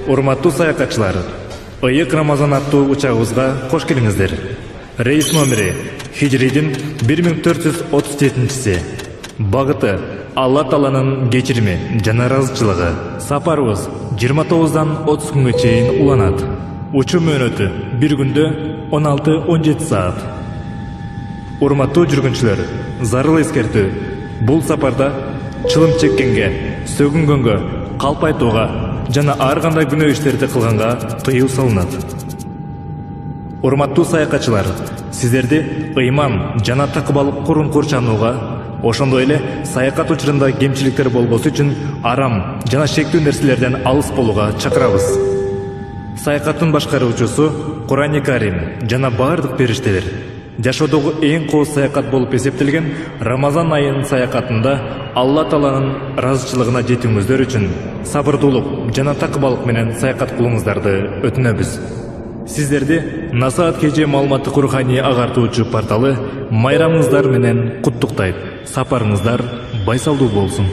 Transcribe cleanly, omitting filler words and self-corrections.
Урматтуу саякатчылар, Ыйык Рамазан аттуу учагыбызга кош келиңиздер. Рейс номери Хижридин 1437-си. Багыты Алла Тааланын кечирими жана ыраазычылыгы. Сапарыбыз 29-дан 30 күнгө чейин уланат. Учуу мөөнөтү 1 күндө 16-17 саат. Урматтуу жүргүнчүлөр, зарыл эскертүү. Бул сапарда чылым чеккенге, сөгүнгөнгө, калп айтууга жана ар кандай күнөө иштерди кылганга тыюу салынат. Урматтуу саякатчылар, сиздерди ыйман жана такыбалык курун курчанууга, ошондой эле саякат учурунда кемчиликтер болбосу үчүн арам жана шектүү нерселерден алыс болууга чакырабыз. Саякаттын башкаруучусу Кур'ан-ы Карим жана бардык периштелер. Жашоодогу эң кооз саякат болуп эсептелген Рамазан айынын саякатында Алла Тааланын ыраазычылыгына жетүүңүздөр үчүн сабырдуулук жана такыбалык менен саякат кылууңуздарды өтүнөбүз. Сиздерди Насаат KG маалыматтык руханий агартуучу порталы майрамыңыздар менен куттуктайт. Сапарыңыздар байсалдуу болсун.